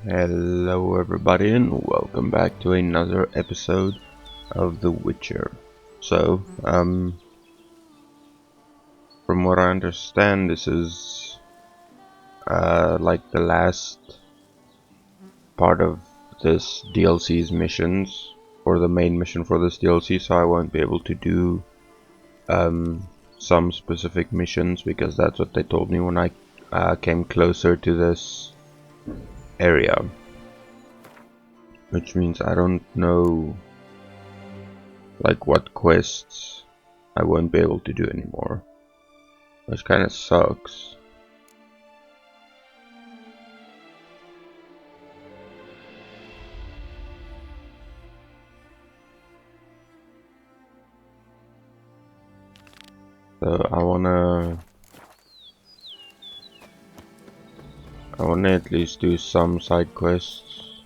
Hello everybody and welcome back to another episode of The Witcher. So, from what I understand, this is like the last part of this DLC's missions, or the main mission for this DLC, so I won't be able to do some specific missions because that's what they told me when I came closer to this area. Which means I don't know like what quests I won't be able to do anymore. Which kinda sucks. So I wanna at least do some side quests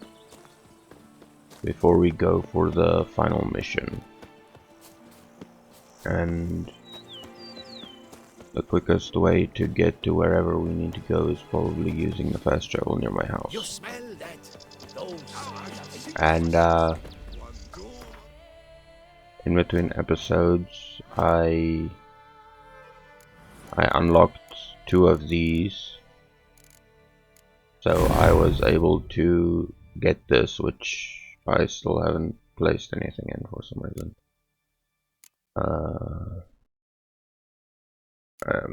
before we go for the final mission. And the quickest way to get to wherever we need to go is probably using the fast travel near my house. You smell that? And in between episodes I unlocked 2 of these, so I was able to get this, which I still haven't placed anything in for some reason.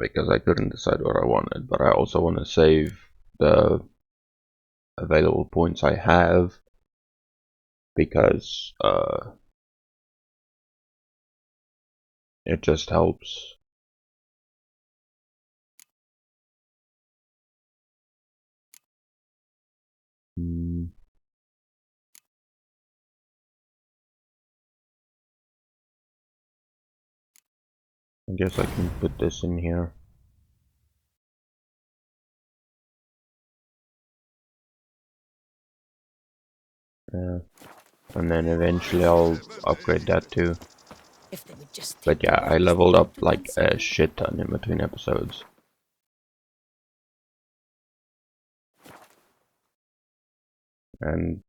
Because I couldn't decide what I wanted, but I also want to save the available points I have, because it just helps. I guess I can put this in here. And then eventually I'll upgrade that too. But yeah, I leveled up like a shit ton in between episodes. And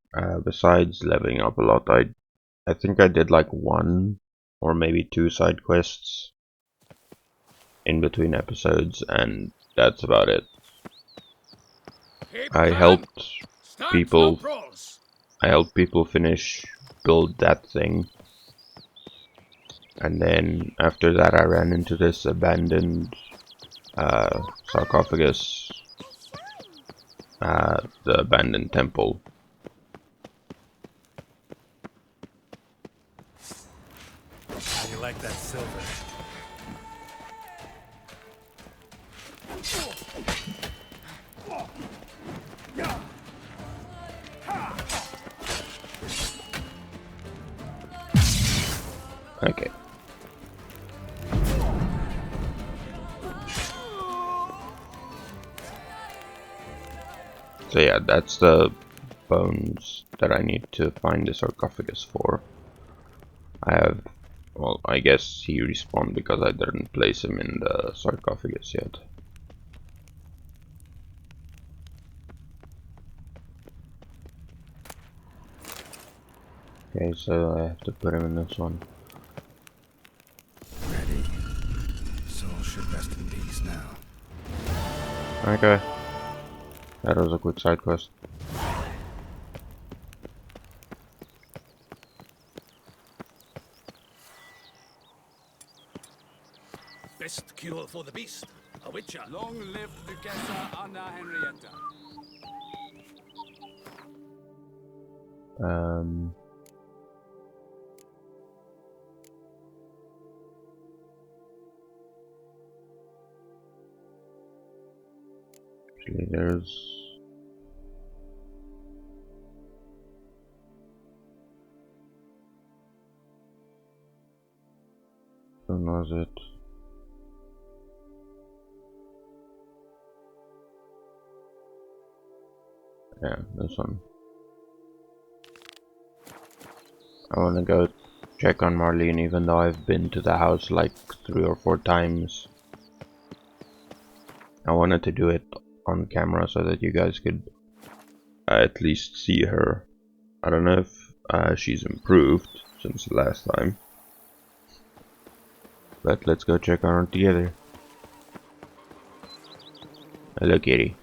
besides leveling up a lot, I think I did like 1 or maybe 2 side quests in between episodes, and that's about it. I helped people finish build that thing, and then after that I ran into this abandoned sarcophagus, the abandoned temple. How do you like that silver? Okay. So yeah, that's the bones that I need to find the sarcophagus for. I have, well, I guess he respawned because I didn't place him in the sarcophagus yet. Okay, so I have to put him in this one. Ready. Soul should rest in peace now. Okay. That was a quick side quest. Best cure for the beast. A witcher. Long live Duchessa Anna Henrietta. Actually, there's... Who knows it? Yeah, this one. I wanna go check on Marlene, even though I've been to the house like 3 or 4 times. I wanted to do it on camera so that you guys could see what I'm doing. But yeah, I wanted to go check on Marlene, even though I've been to the house like 3 or 4 times. I wanted to do it on camera so that you guys could see what I'm doing. I wanted to go check on Marlene, even though I've been to the house like 3 or 4 times. I wanted to do it on camera so that you guys could at least see her. I don't know if she's improved since the last time. But let's go check on her together. Hello, kitty.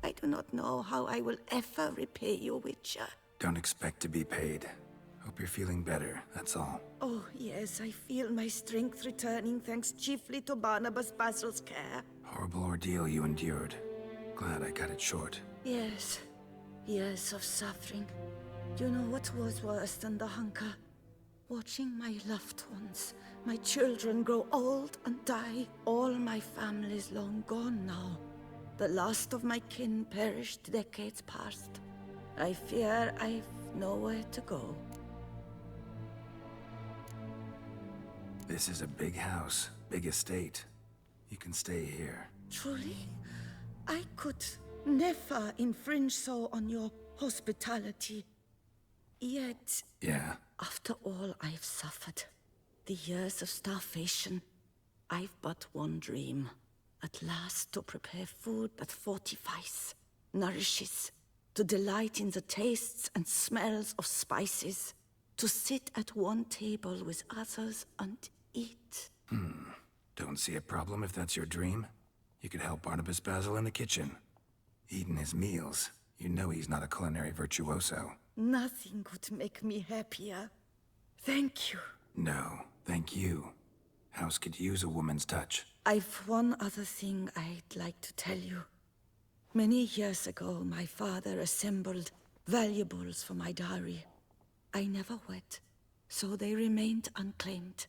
I do not know how I will ever repay you, Witcher. Don't expect to be paid. Hope you're feeling better, that's all. Oh, yes, I feel my strength returning thanks chiefly to Barnabas Basil's care. Horrible ordeal you endured. Glad I cut it short. Yes, years of suffering. You know what was worse than the hunger? Watching my loved ones, my children grow old and die. All my family's long gone now. The last of my kin perished decades past. I fear I've nowhere to go. This is a big house, big estate. You can stay here. Truly? I could never infringe so on your hospitality. Yet, Yeah? after all I've suffered, the years of starvation, I've but one dream. At last to prepare food that fortifies, nourishes, to delight in the tastes and smells of spices, to sit at one table with others and eat. Don't see a problem if that's your dream. You could help Barnabas Basil in the kitchen. Eating his meals. You know he's not a culinary virtuoso. Nothing could make me happier. Thank you. No, thank you. House could use a woman's touch. I've one other thing I'd like to tell you. Many years ago, my father assembled valuables for my dowry. I never wed, so they remained unclaimed.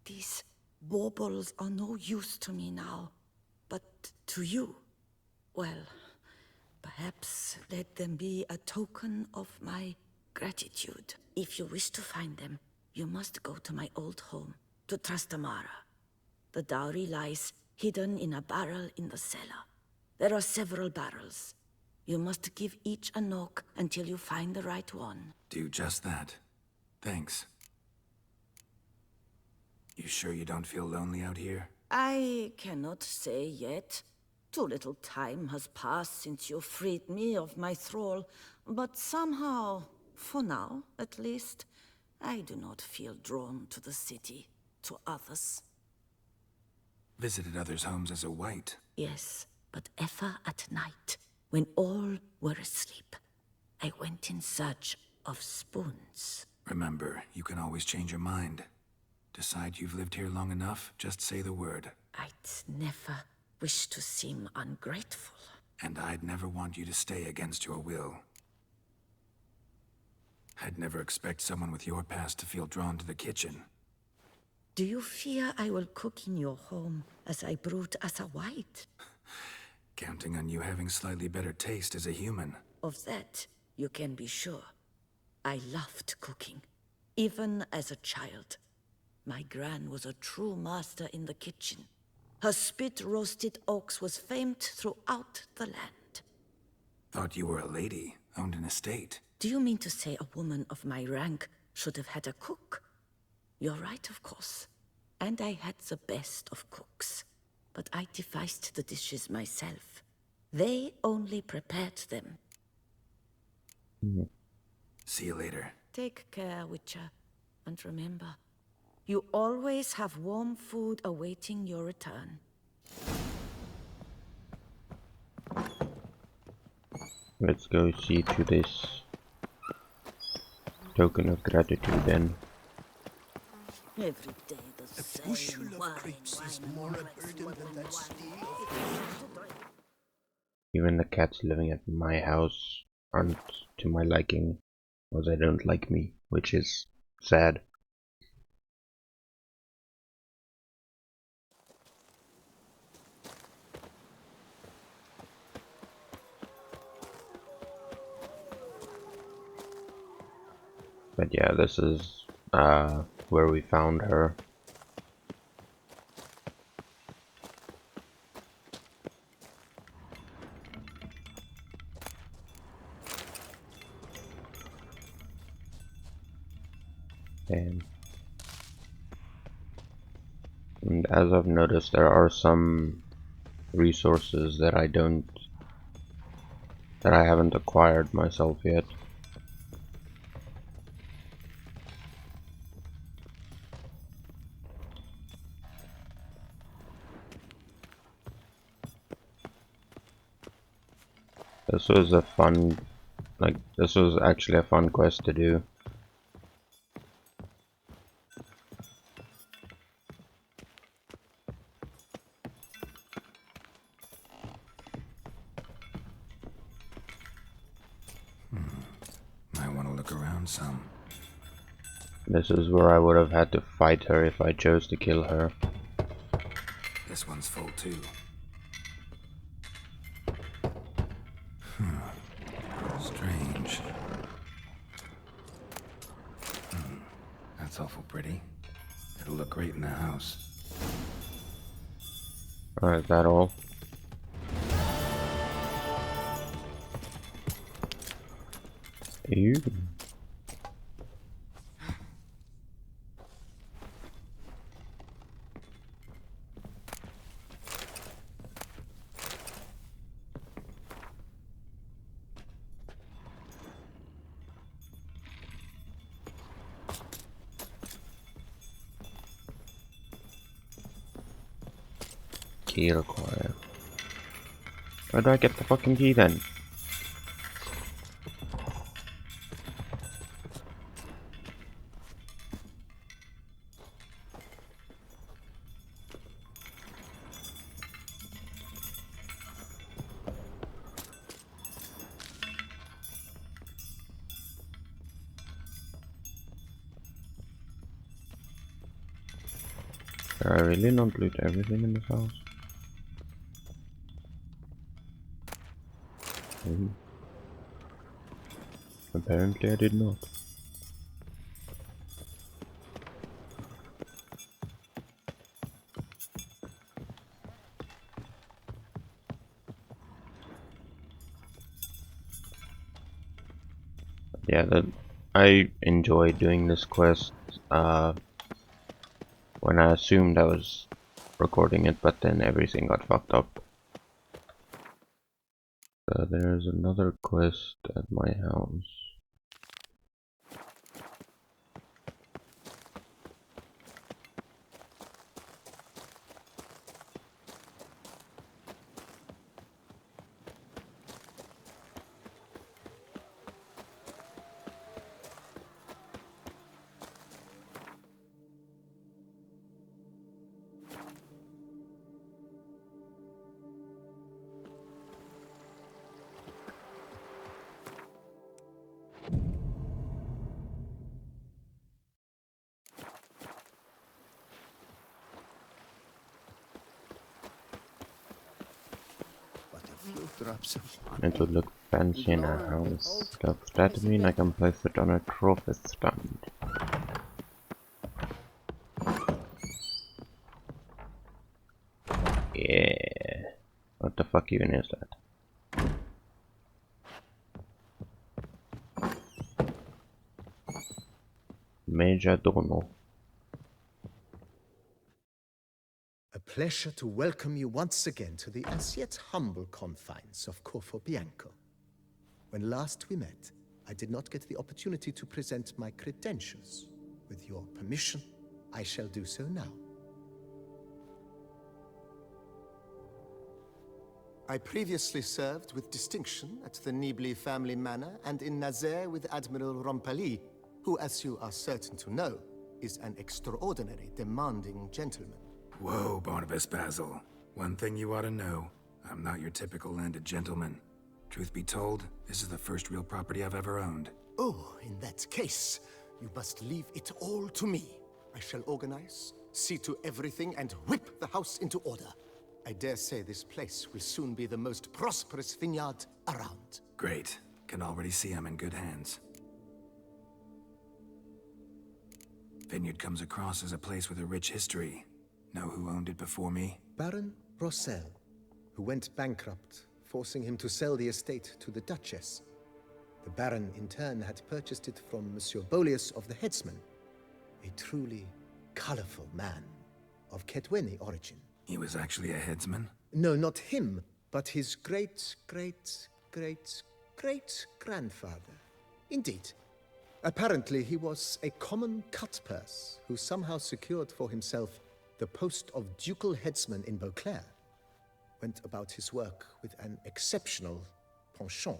These baubles are no use to me now, but to you, well, perhaps let them be a token of my gratitude. If you wish to find them, you must go to my old home, to Trastamara. The dowry lies hidden in a barrel in the cellar. There are several barrels. You must give each a knock until you find the right one. Do just that. Thanks. You sure you don't feel lonely out here? I cannot say yet. Too little time has passed since you freed me of my thrall, but somehow, for now at least, I do not feel drawn to the city, to others. Visited others' homes as a white. Yes, but ever at night, when all were asleep, I went in search of spoons. Remember, you can always change your mind. Decide you've lived here long enough, just say the word. I'd never wish to seem ungrateful. And I'd never want you to stay against your will. I'd never expect someone with your past to feel drawn to the kitchen. Do you fear I will cook in your home as I brewed as a white? Counting on you having slightly better taste as a human. Of that, you can be sure. I loved cooking, even as a child. My gran was a true master in the kitchen. Her spit-roasted ox was famed throughout the land. Thought you were a lady, owned an estate. Do you mean to say a woman of my rank should have had a cook? You're right, of course. And I had the best of cooks. But I devised the dishes myself. They only prepared them. See you later. Take care, Witcher. And remember, you always have warm food awaiting your return. Let's go see to this token of gratitude then. Every day the same. Bushel of grapes is more a burden than that steel. Even the cats living at my house aren't to my liking, or they don't like me, which is sad. But yeah, this is where we found her. And And as I've noticed, there are some resources that I haven't acquired myself yet. This was this was actually a fun quest to do. Might want to look around some. This is where I would have had to fight her if I chose to kill her. This one's full too. Strange. That's awful pretty. It'll look great in the house. Alright, is that all? Ew. Key required. Where do I get the fucking key then? Did I really not loot everything in this house? Apparently I did not. Yeah, I enjoyed doing this quest when I assumed I was recording it, but then everything got fucked up. So there's another quest at my house. Drops of It would look fancy in a house. Does that mean I can place it on a trophy stand? Yeah. What the fuck even is that? Major Dono. A pleasure to welcome you once again to the as yet humble confines of Corfo Bianco. When last we met, I did not get the opportunity to present my credentials. With your permission, I shall do so now. I previously served with distinction at the Nibli family manor and in Nazaire with Admiral Rompali, who, as you are certain to know, is an extraordinary, demanding gentleman. Whoa, Barnabas Basil. One thing you ought to know. I'm not your typical landed gentleman. Truth be told, this is the first real property I've ever owned. Oh, in that case, you must leave it all to me. I shall organize, see to everything, and whip the house into order. I dare say this place will soon be the most prosperous vineyard around. Great. Can already see I'm in good hands. Vineyard comes across as a place with a rich history. Know who owned it before me? Baron Rossel, who went bankrupt, forcing him to sell the estate to the Duchess. The Baron, in turn, had purchased it from Monsieur Bolius of the Headsman, a truly colorful man of Ketweni origin. He was actually a headsman? No, not him, but his great-great-great-great-grandfather. Indeed. Apparently, he was a common cut-purse who somehow secured for himself the post of ducal headsman in Beauclair. Went about his work with an exceptional penchant.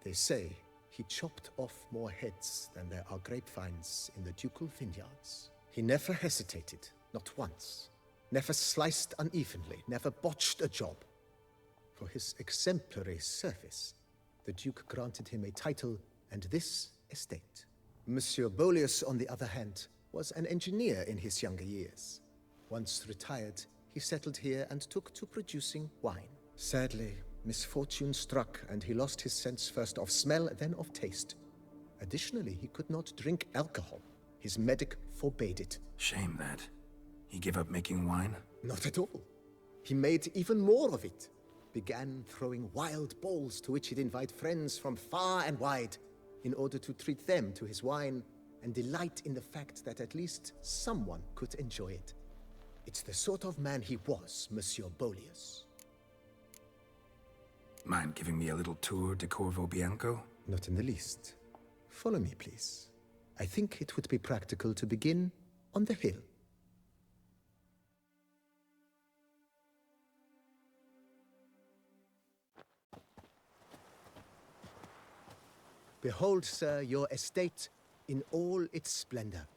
They say he chopped off more heads than there are grapevines in the ducal vineyards. He never hesitated, not once. Never sliced unevenly, never botched a job. For his exemplary service, the Duke granted him a title and this estate. Monsieur Beaulius, on the other hand, was an engineer in his younger years. Once retired, he settled here and took to producing wine. Sadly, misfortune struck and he lost his sense first of smell, then of taste. Additionally, he could not drink alcohol. His medic forbade it. Shame that. He gave up making wine? Not at all. He made even more of it. Began throwing wild balls to which he'd invite friends from far and wide in order to treat them to his wine and delight in the fact that at least someone could enjoy it. It's the sort of man he was, Monsieur Beaulius. Mind giving me a little tour de Corvo Bianco? Not in the least. Follow me, please. I think it would be practical to begin on the hill. Behold, sir, your estate in all its splendor.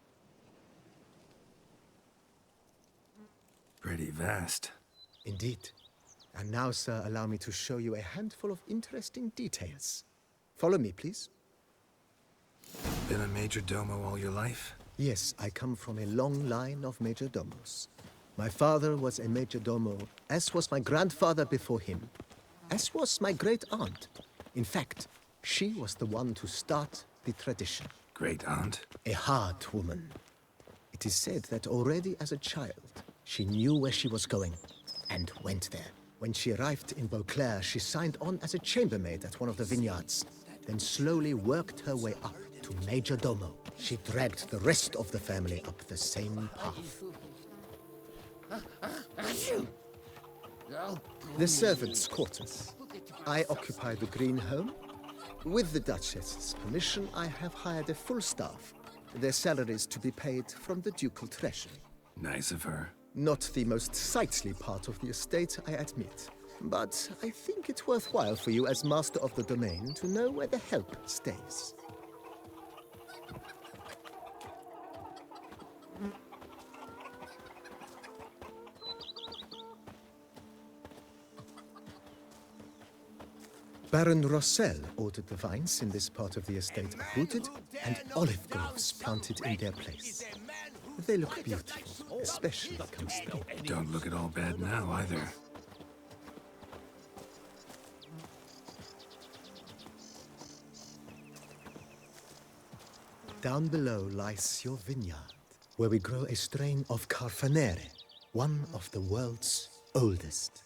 Pretty vast. Indeed. And now, sir, allow me to show you a handful of interesting details. Follow me, please. Been a major domo all your life? Yes, I come from a long line of major domos. My father was a major domo, as was my grandfather before him, as was my great-aunt. In fact, she was the one to start the tradition. Great-aunt? A hard woman. It is said that already as a child, she knew where she was going, and went there. When she arrived in Beauclair, she signed on as a chambermaid at one of the vineyards, then slowly worked her way up to major domo. She dragged the rest of the family up the same path. The servants' quarters. I occupy the green home. With the Duchess's permission, I have hired a full staff. Their salaries to be paid from the ducal treasury. Nice of her. Not the most sightly part of the estate, I admit. But I think it worthwhile for you as master of the domain to know where the help stays. Baron Rossel ordered the vines in this part of the estate uprooted and olive groves planted in their place. They look beautiful, especially come spring. Don't look at all bad now, either. Down below lies your vineyard, where we grow a strain of Carfanere, one of the world's oldest.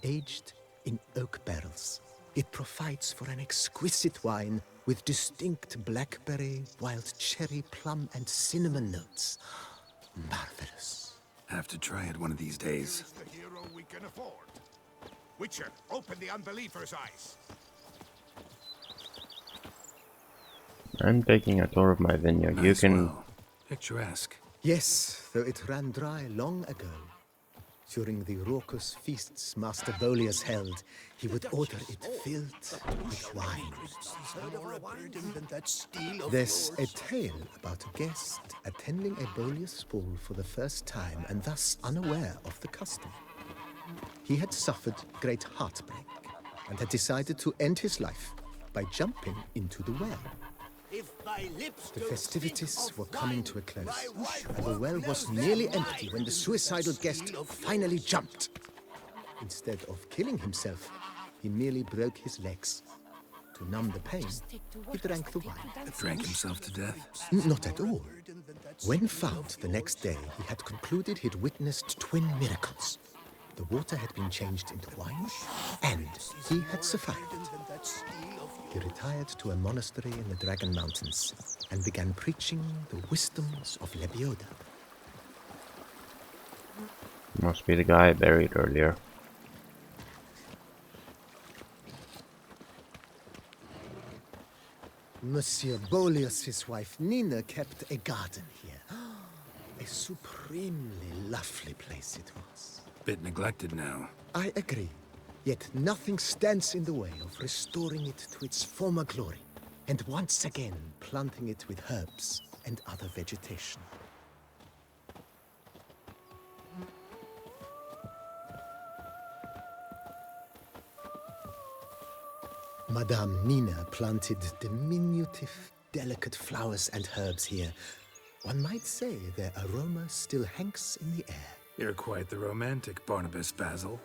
Aged in oak barrels, it provides for an exquisite wine with distinct blackberry, wild cherry, plum, and cinnamon notes. Marvelous. Have to try it one of these days. The hero we can afford. Witcher, open the unbeliever's eyes. I'm taking a tour of my vineyard. You Nice can... well. Picturesque. Yes, though it ran dry long ago. During the raucous feasts Master Beaulius held, he would order it filled with wine. There's a tale about a guest attending a Beaulius ball for the first time and thus unaware of the custom. He had suffered great heartbreak and had decided to end his life by jumping into the well. The festivities were coming to a close, and the well was nearly empty when the suicidal guest finally jumped. Instead of killing himself, he merely broke his legs. To numb the pain, he drank the wine. Drank himself to death? Not at all. When found the next day, he had concluded he'd witnessed twin miracles. The water had been changed into wine, and he had survived. He retired to a monastery in the Dragon Mountains and began preaching the wisdoms of Lebioda. Must be the guy I buried earlier. Monsieur Bolius's wife Nina kept a garden here. A supremely lovely place it was. Bit neglected now. I agree. Yet nothing stands in the way of restoring it to its former glory, and once again planting it with herbs and other vegetation. Madame Nina planted diminutive, delicate flowers and herbs here. One might say their aroma still hangs in the air. You're quite the romantic, Barnabas Basil.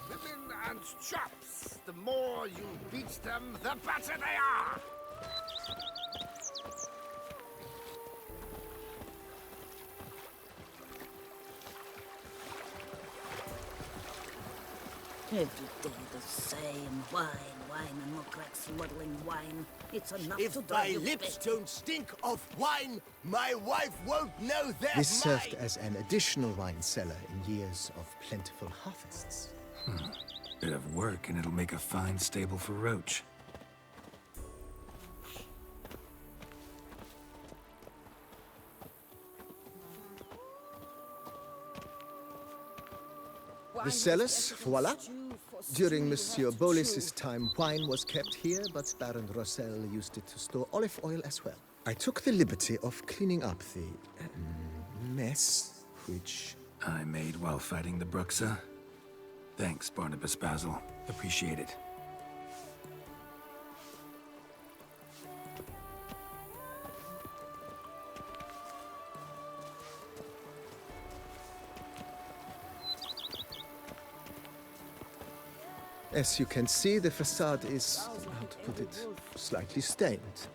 Women and chops. The more you beat them, the better they are. Every day the same. Wine, and more cracks muddling wine. It's enough to If drive my you lips bit. don't stink of wine, my wife won't know they're This served mine. as an additional wine cellar in years of plentiful harvests. Bit of work and it'll make a fine stable for Roach. The cellars, voila. During Monsieur Bolis's time, wine was kept here, but Baron Rossel used it to store olive oil as well. I took the liberty of cleaning up the mess, which... I made while fighting the Bruxa. Thanks, Barnabas Basil. Appreciate it. As you can see, the facade is, how to put it, slightly stained.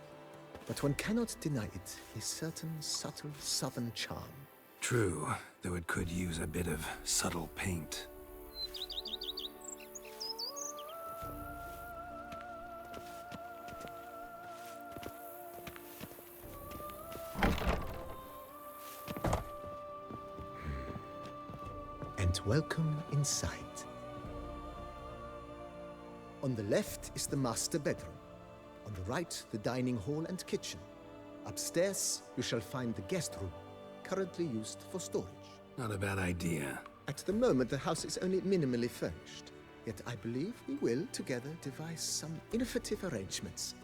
But one cannot deny it a certain subtle southern charm. True, though it could use a bit of subtle paint. And welcome inside. On the left is the master bedroom. On the right, the dining hall and kitchen. Upstairs, you shall find the guest room, currently used for storage. Not a bad idea. At the moment, the house is only minimally furnished. Yet I believe we will, together, devise some innovative arrangements.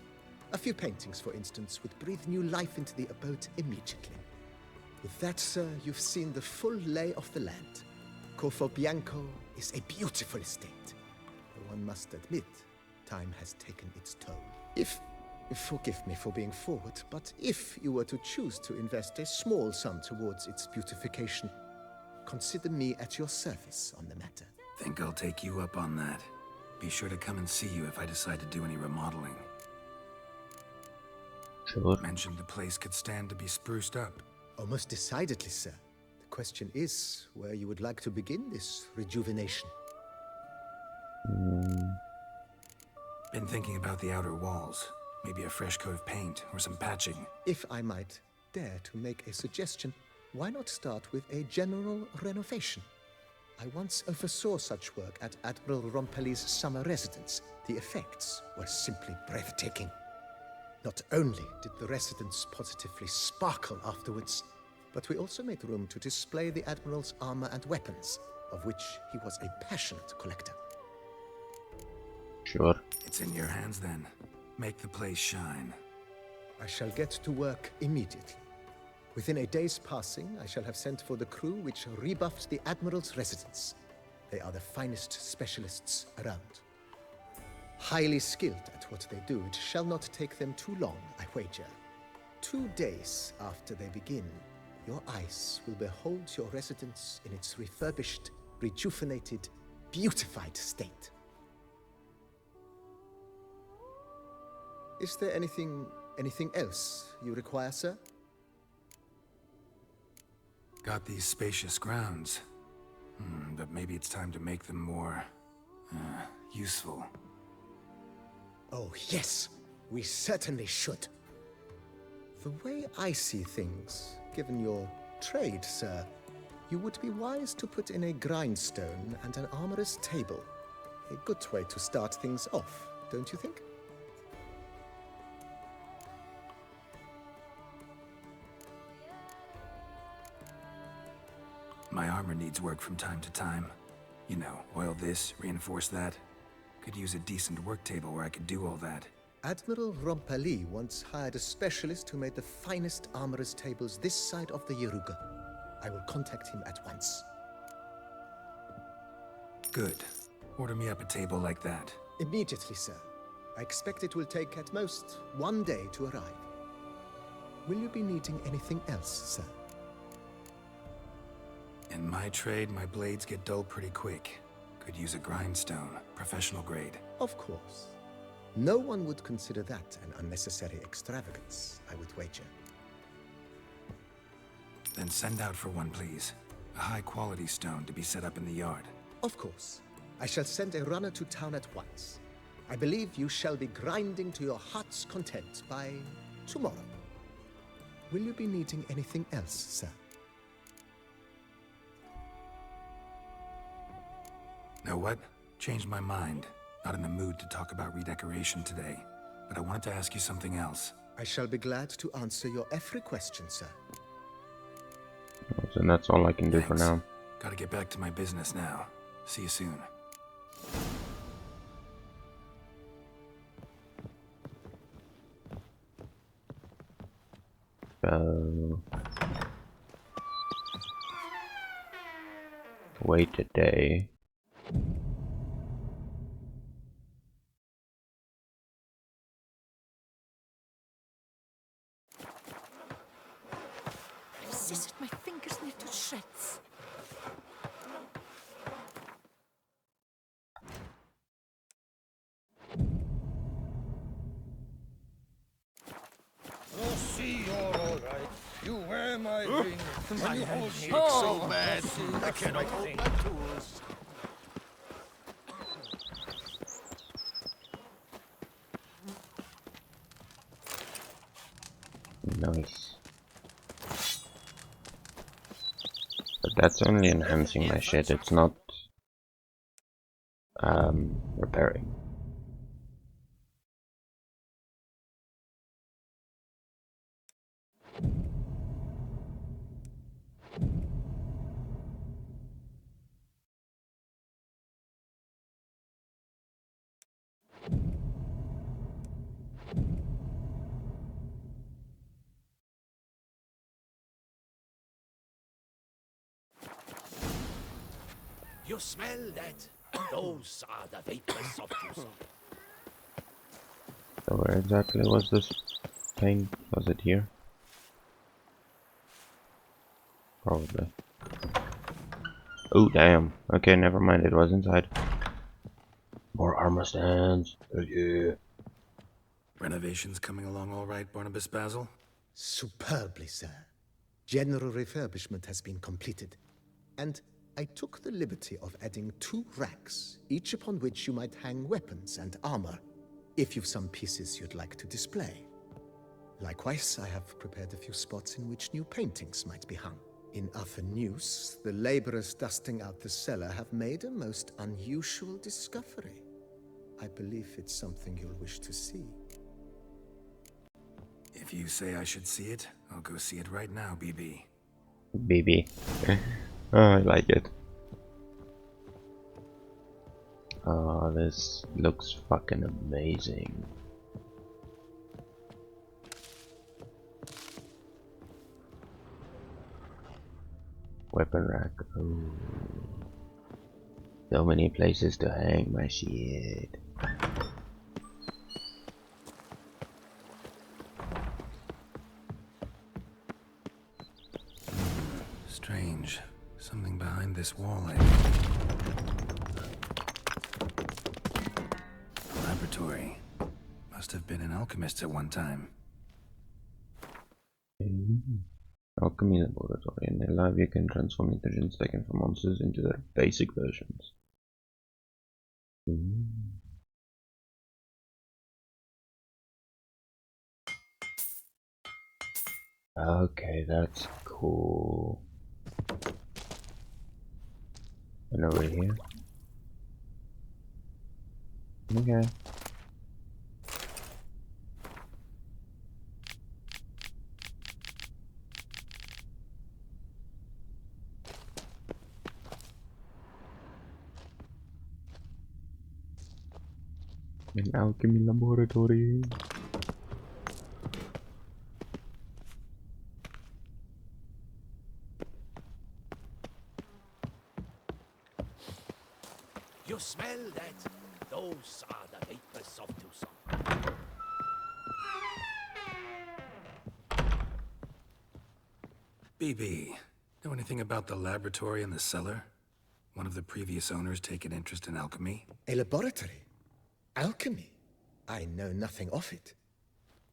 A few paintings, for instance, would breathe new life into the abode immediately. With that, sir, you've seen the full lay of the land. Corfobianco is a beautiful estate. But one must admit, time has taken its toll. Forgive me for being forward, but if you were to choose to invest a small sum towards its beautification, consider me at your service on the matter. Think I'll take you up on that. Be sure to come and see you if I decide to do any remodeling. Sure. Mentioned the place could stand to be spruced up. Oh, most decidedly, sir. The question is where you would like to begin this rejuvenation. Been thinking about the outer walls. Maybe a fresh coat of paint or some patching. If I might dare to make a suggestion, why not start with a general renovation? I once oversaw such work at Admiral Rompelli's summer residence. The effects were simply breathtaking. Not only did the residence positively sparkle afterwards, but we also made room to display the Admiral's armor and weapons, of which he was a passionate collector. Sure. It's in your hands then. Make the place shine. I shall get to work immediately. Within a day's passing, I shall have sent for the crew which rebuffed the Admiral's residence. They are the finest specialists around. Highly skilled at what they do, it shall not take them too long, I wager. 2 days after they begin, your eyes will behold your residence in its refurbished, rejuvenated, beautified state. Is there anything else you require, sir? Got these spacious grounds. But maybe it's time to make them more... useful. Oh, yes, we certainly should. The way I see things, given your trade, sir, you would be wise to put in a grindstone and an armorer's table. A good way to start things off, don't you think? My armor needs work from time to time. You know, oil this, reinforce that. Could use a decent work table where I could do all that. Admiral Rompali once hired a specialist who made the finest armorer's tables this side of the Yaruga. I will contact him at once. Good. Order me up a table like that. Immediately, sir. I expect it will take at most 1 day to arrive. Will you be needing anything else, sir? In my trade, my blades get dull pretty quick. Could use a grindstone, professional grade. Of course. No one would consider that an unnecessary extravagance, I would wager. Then send out for one, please. A high-quality stone to be set up in the yard. Of course. I shall send a runner to town at once. I believe you shall be grinding to your heart's content by tomorrow. Will you be needing anything else, sir? Know what? Changed my mind. Not in the mood to talk about redecoration today. But I wanted to ask you something else. I shall be glad to answer your every question, sir. And that's all I can do for Thanks. now. Gotta get back to my business now. See you soon. Wait a day. Resisted my fingers knit to shreds. Oh, see, you're all right. You wear my ring, and you hold me So bad, I cannot hold my tools. Nice. But that's only enhancing my shit, it's not repairing. You smell that? Those are the vapors of Tucson. So where exactly was this thing? Was it here? Probably. Oh damn. Okay, never mind, it was inside. More armor stands. Oh yeah. Renovations coming along all right, Barnabas Basil? Superbly, sir. General refurbishment has been completed. And I took the liberty of adding 2 racks, each upon which you might hang weapons and armor, if you've some pieces you'd like to display. Likewise, I have prepared a few spots in which new paintings might be hung. In other news, the laborers dusting out the cellar have made a most unusual discovery. I believe it's something you'll wish to see. If you say I should see it, I'll go see it right now, BB. BB. Oh, I like it. Oh, this looks fucking amazing. Weapon rack. Oh. So many places to hang my shit. Strange. Something behind this wall, Laboratory. Must have been an alchemist at one time. Alchemy laboratory. In a lab you can transform intelligence taken from monsters into their basic versions. Mm. Okay, that's cool. And over here. Okay. An alchemy laboratory. You smell that? Those are the vapors of Tucson. BB, know anything about the laboratory in the cellar? One of the previous owners take an interest in alchemy? A laboratory? Alchemy? I know nothing of it.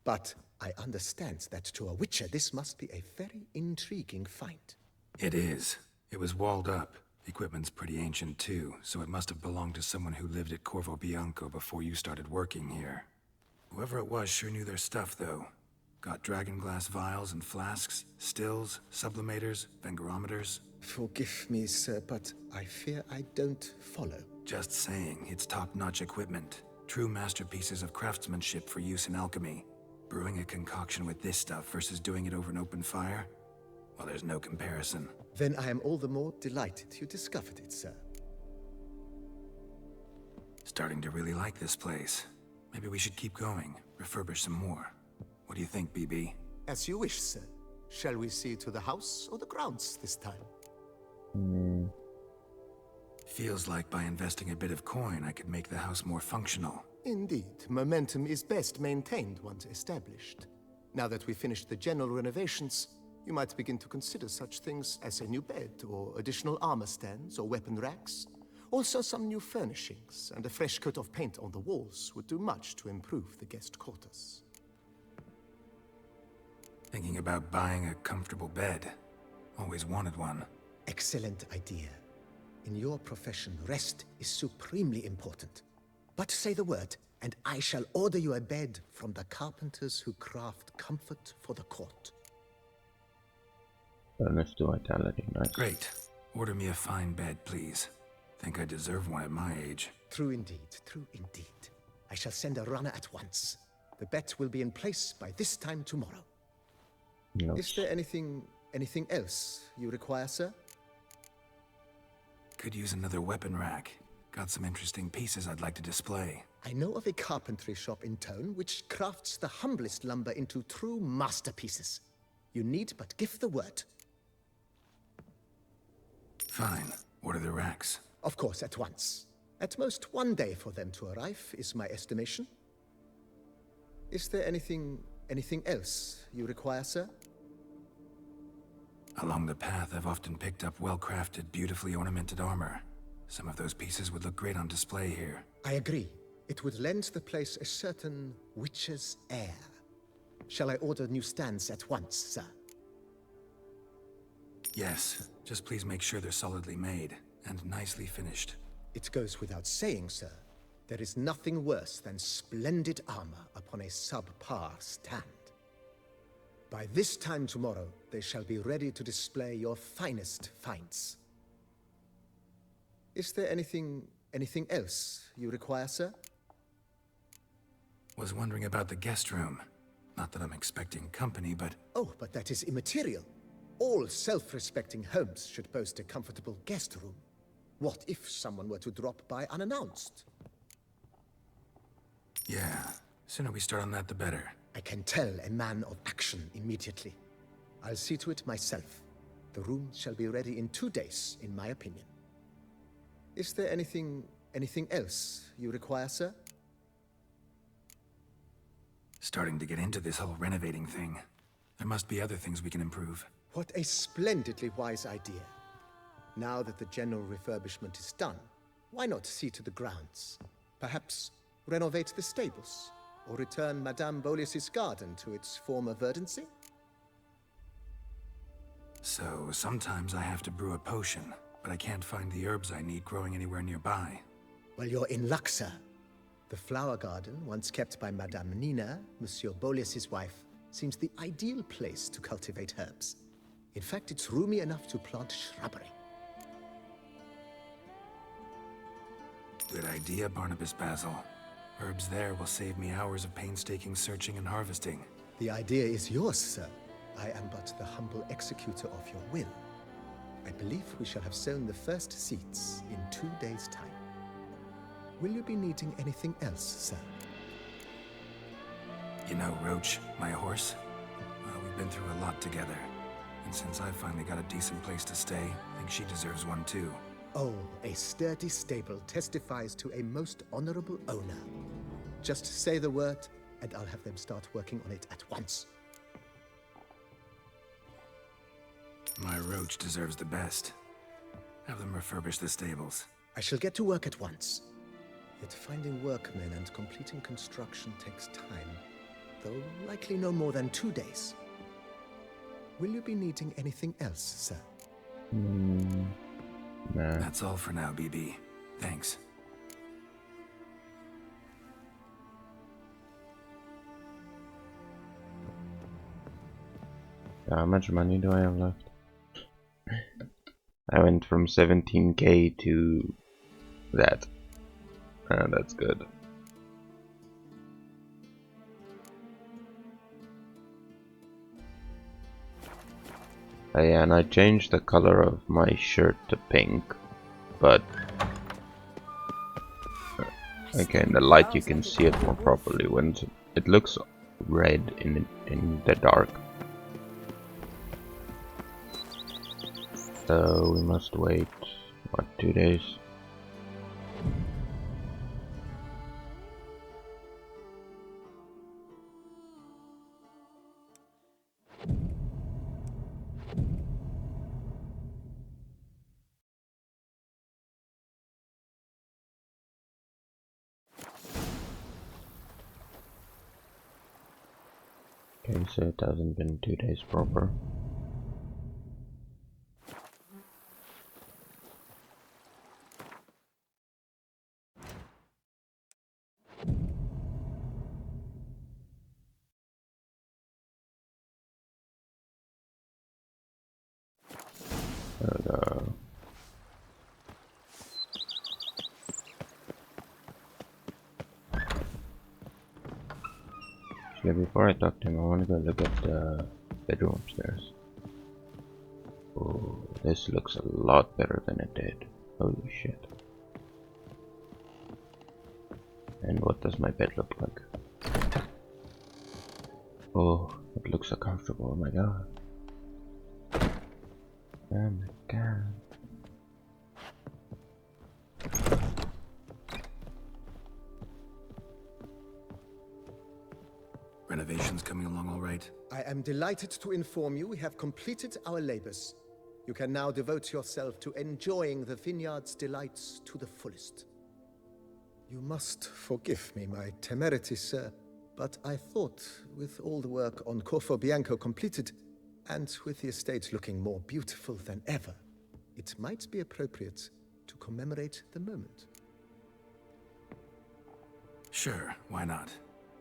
But I understand that to a witcher this must be a very intriguing find. It is. It was walled up. Equipment's pretty ancient too, so it must have belonged to someone who lived at Corvo Bianco before you started working here. Whoever it was sure knew their stuff, though. Got dragon glass vials and flasks, stills, sublimators, vengerometers. Forgive me, sir, but I fear I don't follow. Just saying, it's top-notch equipment. True masterpieces of craftsmanship for use in alchemy. Brewing a concoction with this stuff versus doing it over an open fire? Well, there's no comparison. Then I am all the more delighted you discovered it, sir. Starting to really like this place. Maybe we should keep going, refurbish some more. What do you think, BB? As you wish, sir. Shall we see to the house or the grounds this time? Feels like by investing a bit of coin, I could make the house more functional. Indeed, momentum is best maintained once established. Now that we've finished the general renovations, you might begin to consider such things as a new bed, or additional armor stands, or weapon racks. Also, some new furnishings and a fresh coat of paint on the walls would do much to improve the guest quarters. Thinking about buying a comfortable bed. Always wanted one. Excellent idea. In your profession, rest is supremely important. But say the word, and I shall order you a bed from the carpenters who craft comfort for the court. Bonus to vitality, nice. Great. Order me a fine bed, please. Think I deserve one at my age. True indeed, true indeed. I shall send a runner at once. The bet will be in place by this time tomorrow. No. Is there anything else you require, sir? Could use another weapon rack. Got some interesting pieces I'd like to display. I know of a carpentry shop in town which crafts the humblest lumber into true masterpieces. You need but give the word. Fine. Order the racks. Of course, at once. At most 1 day for them to arrive, is my estimation. Is there anything else you require, sir? Along the path, I've often picked up well-crafted, beautifully ornamented armor. Some of those pieces would look great on display here. I agree. It would lend the place a certain witch's air. Shall I order new stands at once, sir? Yes. Just please make sure they're solidly made and nicely finished. It goes without saying, sir. There is nothing worse than splendid armor upon a subpar stand. By this time tomorrow, they shall be ready to display your finest finds. Is there anything else you require, sir? Was wondering about the guest room. Not that I'm expecting company, but... Oh, but that is immaterial. All self-respecting homes should boast a comfortable guest room. What if someone were to drop by unannounced? Yeah. Sooner we start on that, the better. I can tell a man of action immediately. I'll see to it myself. The room shall be ready in 2 days, in my opinion. Is there anything else you require, sir? Starting to get into this whole renovating thing. There must be other things we can improve. What a splendidly wise idea. Now that the general refurbishment is done, why not see to the grounds? Perhaps renovate the stables, or return Madame Bolis's garden to its former verdancy? So, sometimes I have to brew a potion, but I can't find the herbs I need growing anywhere nearby. Well, you're in luck, sir. The flower garden, once kept by Madame Nina, Monsieur Bolis's wife, seems the ideal place to cultivate herbs. In fact, it's roomy enough to plant shrubbery. Good idea, Barnabas Basil. Herbs there will save me hours of painstaking searching and harvesting. The idea is yours, sir. I am but the humble executor of your will. I believe we shall have sown the first seeds in 2 days' time. Will you be needing anything else, sir? You know, Roach, my horse? Well, we've been through a lot together. And since I finally got a decent place to stay, I think she deserves one too. Oh, a sturdy stable testifies to a most honorable owner. Just say the word, and I'll have them start working on it at once. My Roach deserves the best. Have them refurbish the stables. I shall get to work at once. Yet finding workmen and completing construction takes time, though likely no more than 2 days. Will you be needing anything else, sir? Nah. That's all for now, BB. Thanks. How much money do I have left? I went from 17k to that. That's good. Oh yeah, and I changed the color of my shirt to pink, but okay, in the light you can see it more properly when it looks red in the dark. So we must wait, what, 2 days? Okay, so it hasn't been 2 days proper. There we go. Actually, before I talk to him, I want to go look at the bedroom upstairs. Oh, this looks a lot better than it did. Holy shit. And what does my bed look like? Oh, it looks so comfortable, oh my god. Oh my god. Renovations coming along all right? I am delighted to inform you we have completed our labors. You can now devote yourself to enjoying the vineyard's delights to the fullest. You must forgive me my temerity, sir, but I thought, with all the work on Corvo Bianco completed, and with the estate looking more beautiful than ever, it might be appropriate to commemorate the moment. Sure, why not?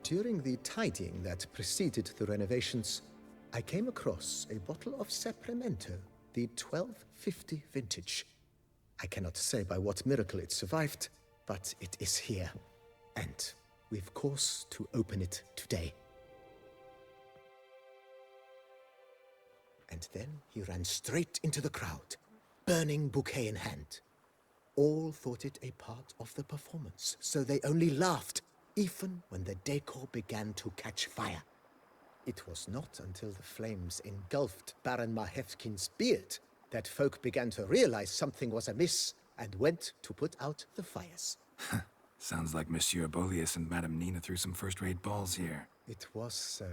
During the tidying that preceded the renovations, I came across a bottle of Sapramento, the 1250 vintage. I cannot say by what miracle it survived, but it is here, and we've cause to open it today. And then he ran straight into the crowd, burning bouquet in hand. All thought it a part of the performance, so they only laughed, even when the decor began to catch fire. It was not until the flames engulfed Baron Mahevkin's beard that folk began to realize something was amiss and went to put out the fires. Sounds like Monsieur Bolius and Madame Nina threw some first-rate balls here. It was so.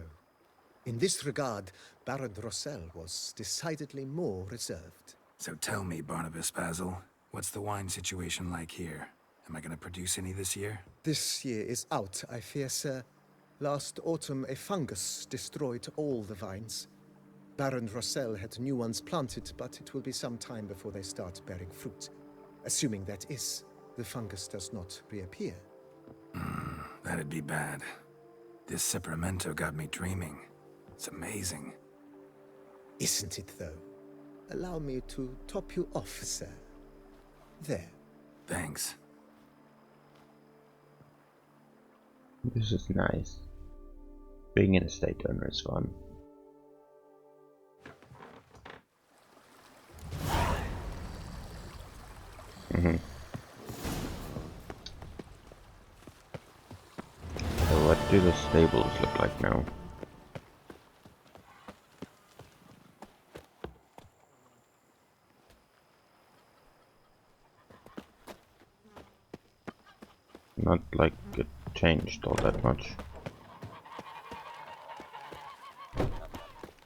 In this regard, Baron Rossel was decidedly more reserved. So tell me, Barnabas Basil, what's the wine situation like here? Am I gonna produce any this year? This year is out, I fear, sir. Last autumn, a fungus destroyed all the vines. Baron Rossel had new ones planted, but it will be some time before they start bearing fruit. Assuming that is, the fungus does not reappear. That'd be bad. This Sapramento got me dreaming. It's amazing. Isn't it, though? Allow me to top you off, sir. There. Thanks. This is nice. Being an estate owner is fun. So what do the stables look like now? Not like it changed all that much.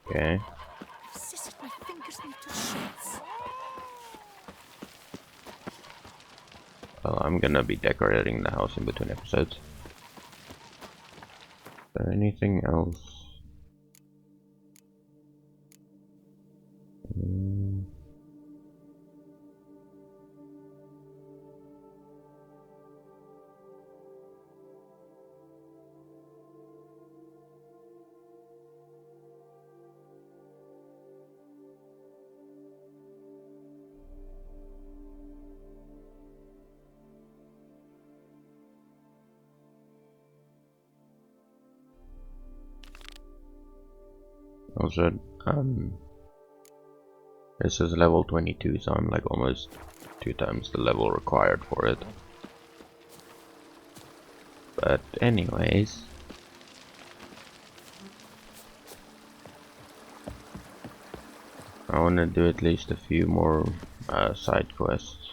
Okay. Sissy, my fingers need to shreds. Well, I'm gonna be decorating the house in between episodes. Is there anything else? Also, this is level 22, so I'm like almost 2 times the level required for it. But anyways, I want to do at least a few more side quests.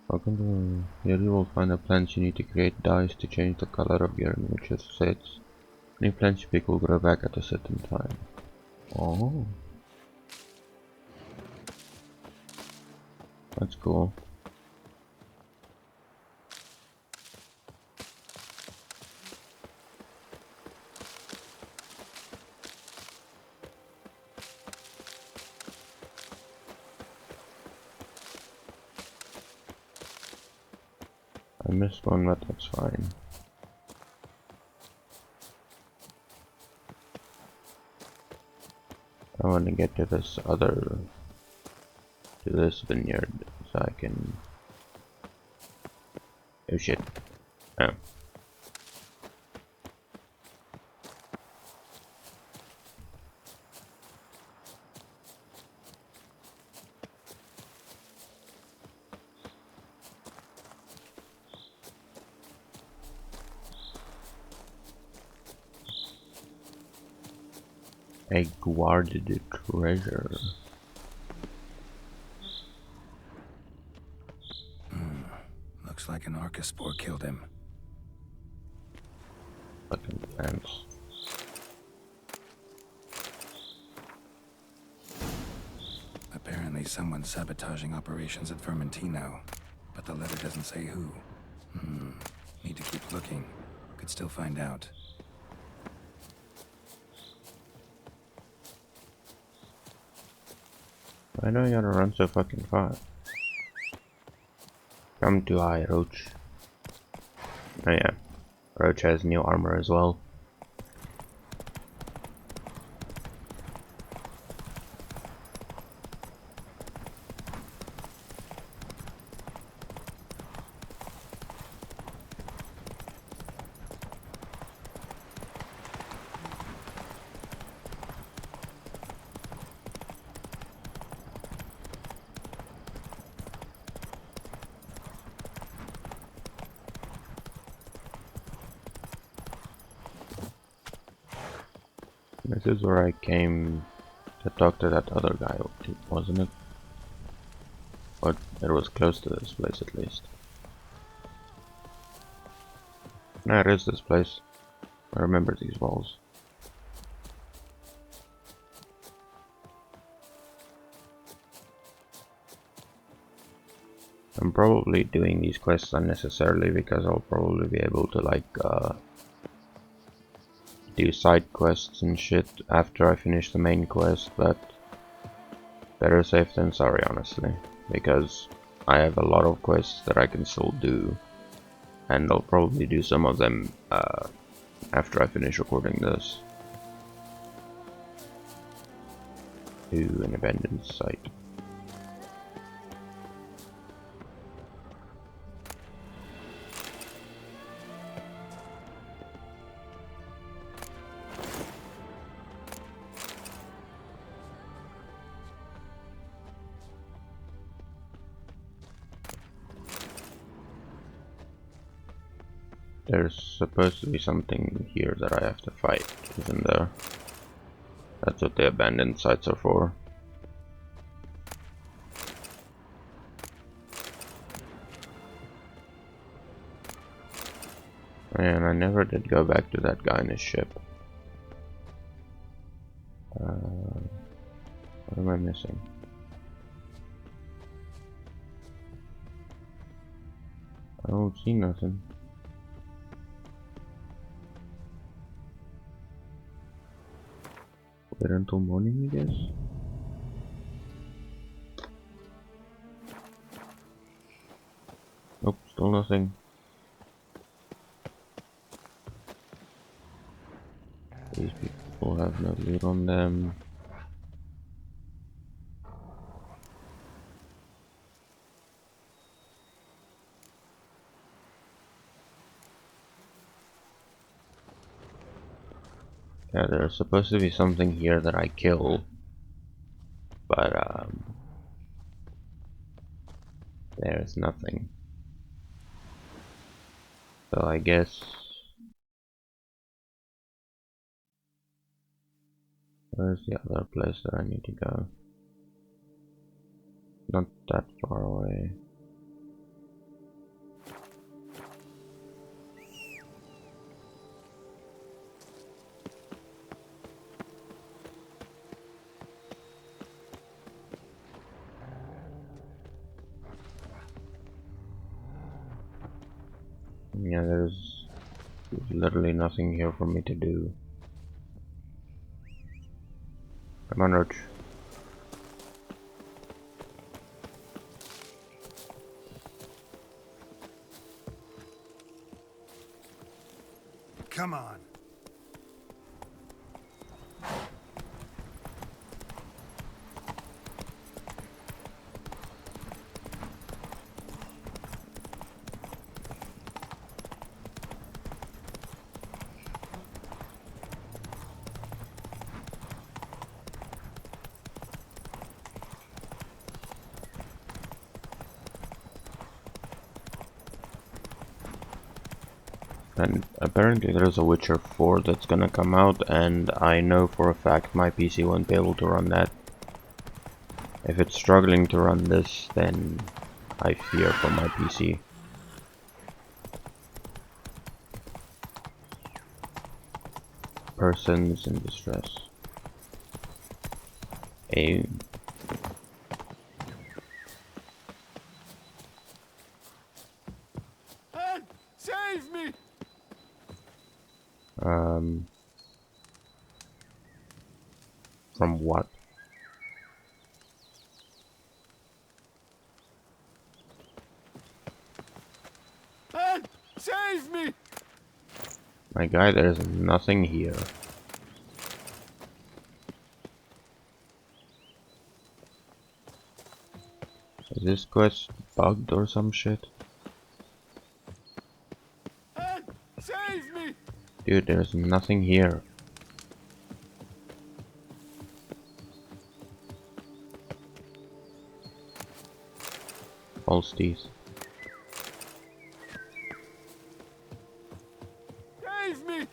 Welcome to here you will find the plants you need to create dyes to change the color of your nature sets. Any plants you pick will grow back at a certain time. Oh, that's cool. I missed one, but that's fine. I want to get to this vineyard so I can. Oh shit. Oh. A guarded treasure. Looks like an Archaspore killed him. Fucking plants. Apparently someone's sabotaging operations at Vermentino, but the letter doesn't say who. Need to keep looking. Could still find out. Why do I gotta run so fucking far? Come to I, Roach. Oh yeah, Roach has new armor as well. This is where I came to talk to that other guy, wasn't it? Or it was close to this place at least. No, it is this place. I remember these walls. I'm probably doing these quests unnecessarily because I'll probably be able to like do side quests and shit after I finish the main quest, but better safe than sorry, honestly, because I have a lot of quests that I can still do, and I'll probably do some of them after I finish recording this. to an abandoned site. There's supposed to be something here that I have to fight, isn't there? That's what the abandoned sites are for. And I never did go back to that guy in his ship. What am I missing? I don't see nothing. Wait until morning, I guess? Nope, still nothing. These people have no loot on them. Yeah, there's supposed to be something here that I kill, but there's nothing. So I guess where's the other place that I need to go? Not that far away. Yeah, there's literally nothing here for me to do. Come on, Roach. Come on. And apparently there's a Witcher 4 that's gonna come out, and I know for a fact my PC won't be able to run that. If it's struggling to run this, then I fear for my PC. Persons in distress. Aim. Help! Save me! From what? Help! Save me! My guy, there's nothing here. Is this quest bugged or some shit? Help! Save me! Dude, there's nothing here. False teeth. Save me!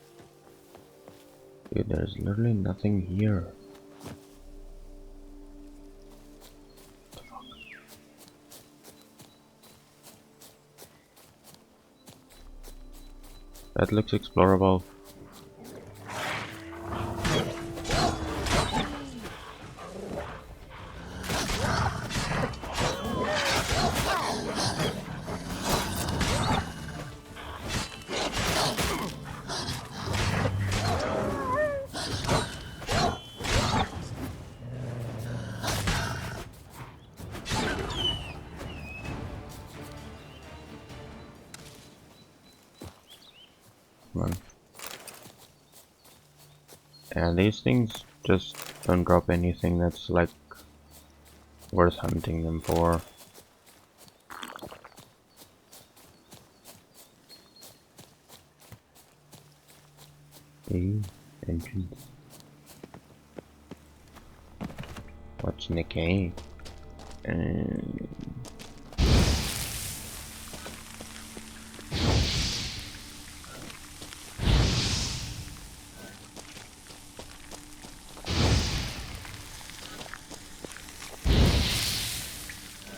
Dude, there's literally nothing here. That looks explorable. And these things just don't drop anything that's like worth hunting them for. Entrance. What's Nikkei? And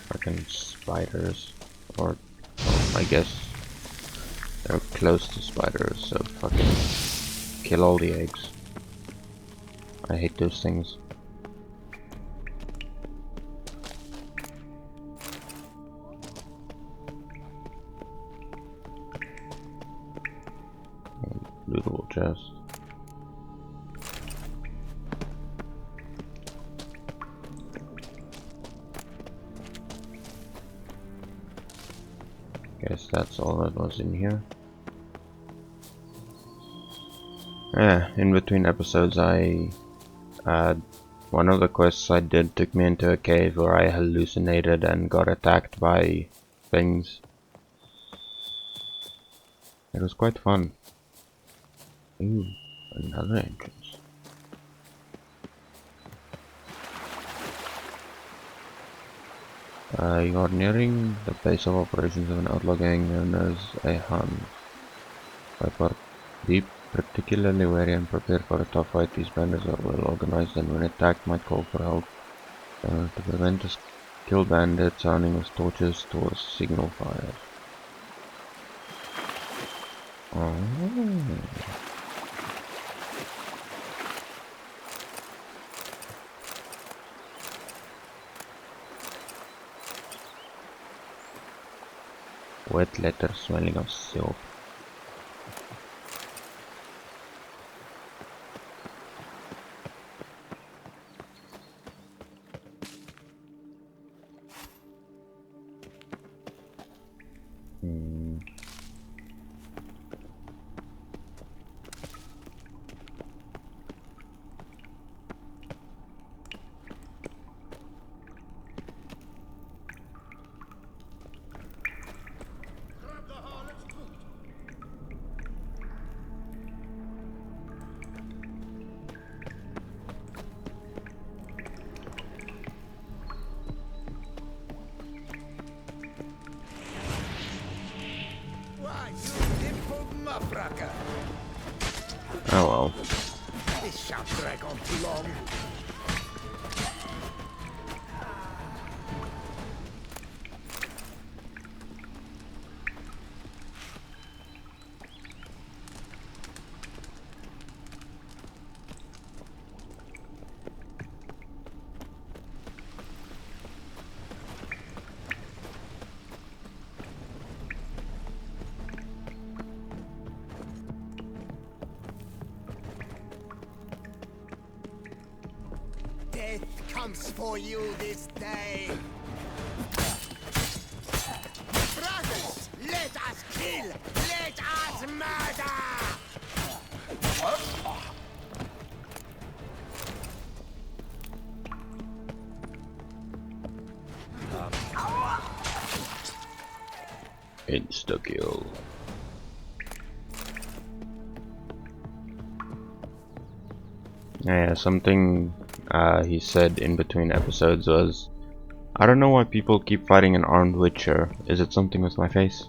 fucking spiders, or I guess they're close to spiders, so fucking kill all the eggs. I hate those things. Lootable chest. Guess that's all that was in here. Yeah, in between episodes one of the quests I did took me into a cave where I hallucinated and got attacked by things. It was quite fun. Ooh, another entrance. You are nearing the base of operations of an outlaw gang known as a Han. Be particularly wary and prepared for a tough fight. These bandits are well organized and when attacked might call for help. To prevent a skilled bandit sounding with torches towards signal fires. Oh. Wet letter smelling of soap. Oh well. This shan't drag on too long. Death comes for you this day. Brothers, let us kill, let us murder. Insta-kill. Yeah, something he said in between episodes was, I don't know why people keep fighting an armed witcher. Is it something with my face?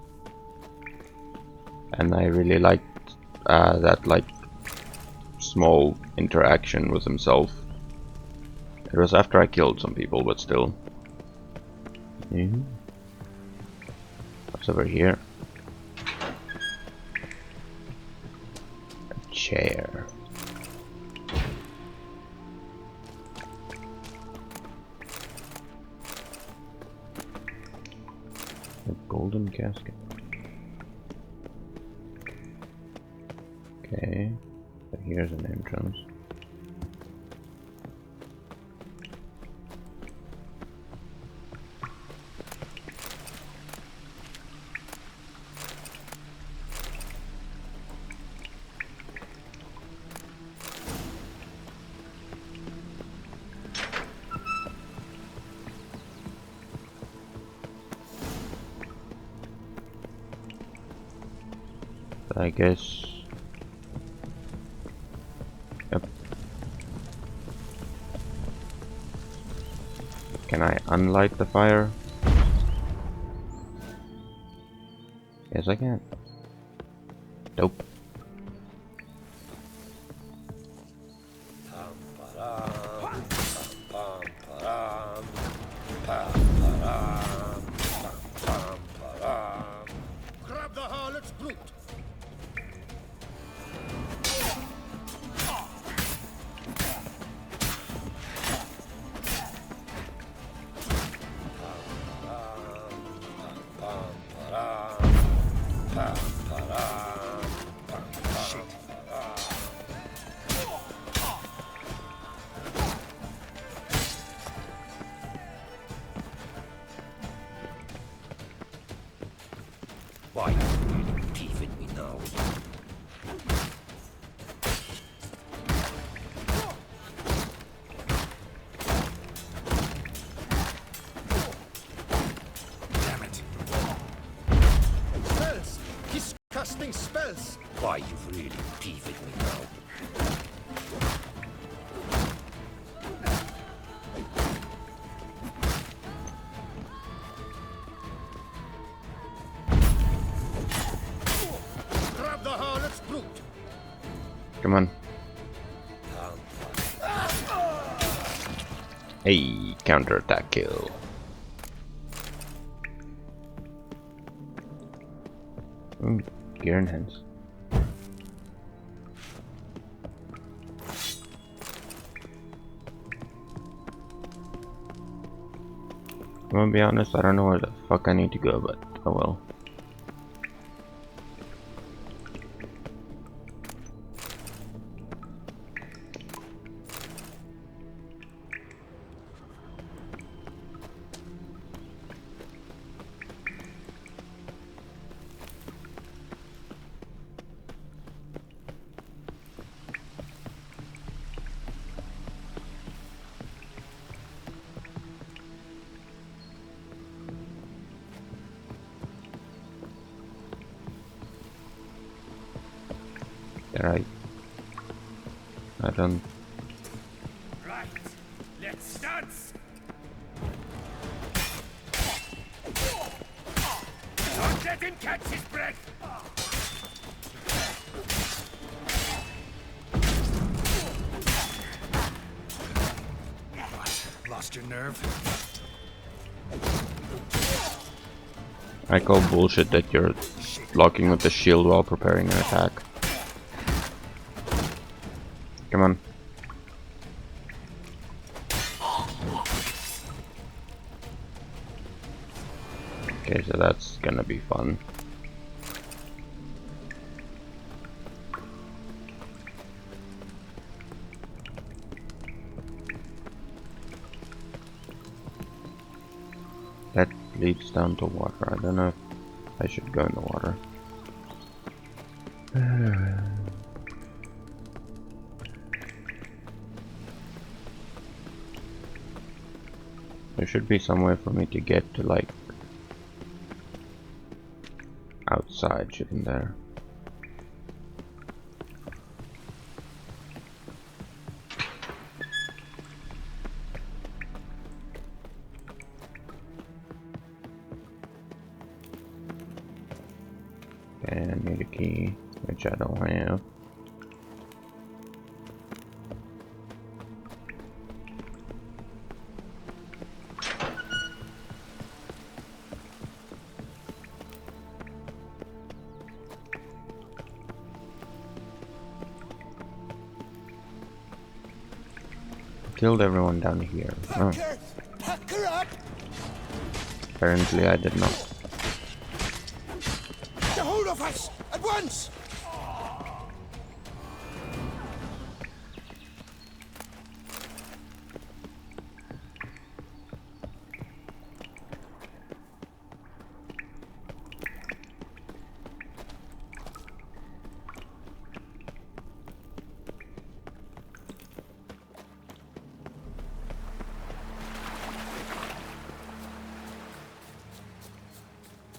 And I really liked that like small interaction with himself. It was after I killed some people, but still. What's over here? A chair. A golden casket. Okay, so here's an entrance. I guess. Yep. Can I unlight the fire? Yes, I can. Dope. Grab the harlot's brute. Why are you really peeving me now? Damn it. Spells! He's casting spells! Why you really peeving me now? Grab the harlot's brute. Come on. Hey, counterattack kill. Ooh, gear enhance. I'm gonna be honest, I don't know where the fuck I need to go, but oh well. Right. I don't. Right, let's dance! Don't let him catch his breath! What? Lost your nerve? I call bullshit that you're blocking with the shield while preparing an attack. Come on. Okay, so that's gonna be fun. That leads down to water. I don't know if I should go in the water. There should be some way for me to get to, like, outside, shouldn't there? And I need a key, which I don't have. Killed everyone down here. Oh. Pack her up! Apparently I did not. Get hold of us! At once!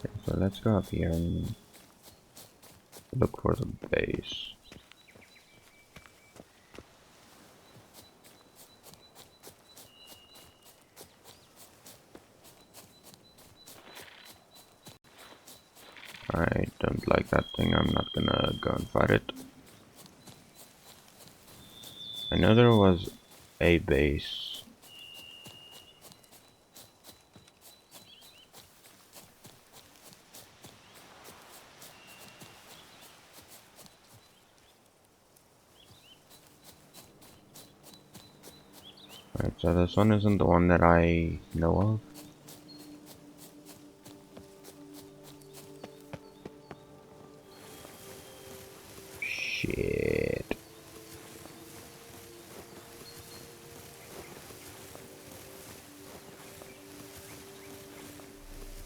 Okay, so let's go up here and look for the base. I don't like that thing, I'm not gonna go and fight it. I know there was a base. Right, so this one isn't the one that I know of. Shit.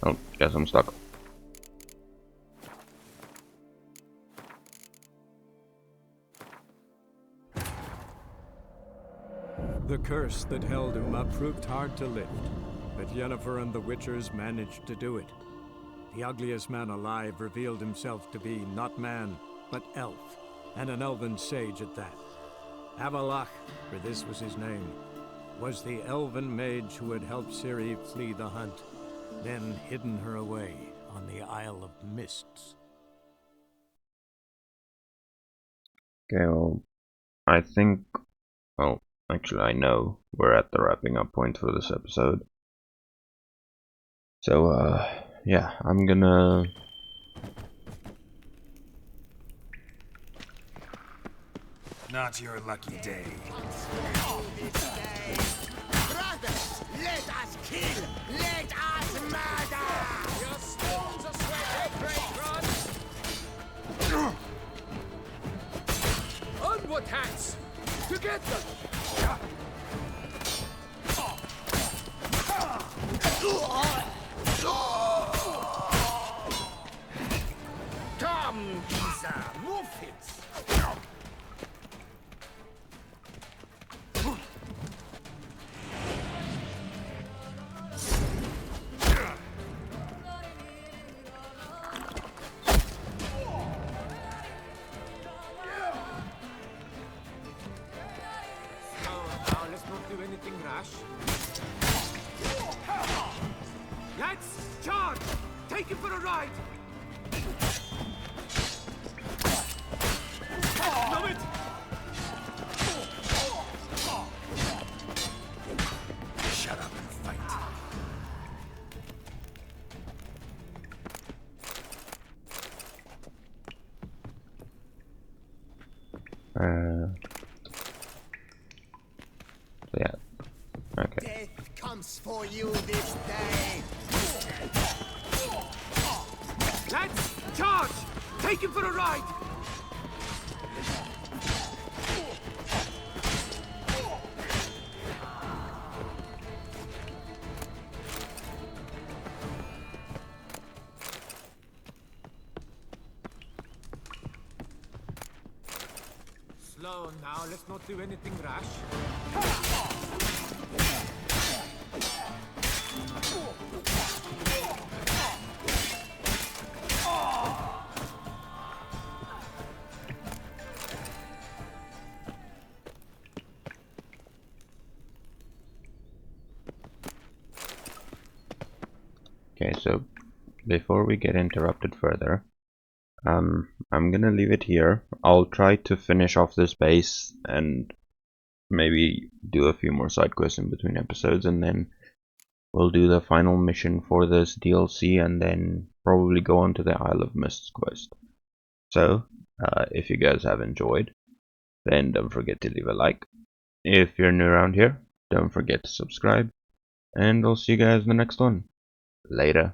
Oh, guess I'm stuck. The curse that held Uma proved hard to lift, but Yennefer and the Witchers managed to do it. The ugliest man alive revealed himself to be not man, but elf, and an elven sage at that. Avalach, for this was his name, was the elven mage who had helped Ciri flee the hunt, then hidden her away on the Isle of Mists. Okay, well, I think, well, actually I know we're at the wrapping up point for this episode. So, yeah, I'm gonna... Not your lucky day. Brothers, let us kill! Let us murder! Your stones are sweat, great rod! Onward, hats! Together! Come, Giza, move it! Now let's not do anything rash. Let's charge! Take him for a ride! Love it! Shut up and fight. So yeah, okay. Death comes for you this day. Let's charge! Take him for a ride! Slow now, let's not do anything rash. Okay, so before we get interrupted further, I'm gonna leave it here. I'll try to finish off this base and maybe do a few more side quests in between episodes, and then we'll do the final mission for this DLC, and then probably go on to the Isle of Mists quest. So, if you guys have enjoyed, then don't forget to leave a like. If you're new around here, don't forget to subscribe, and I'll see you guys in the next one. Later.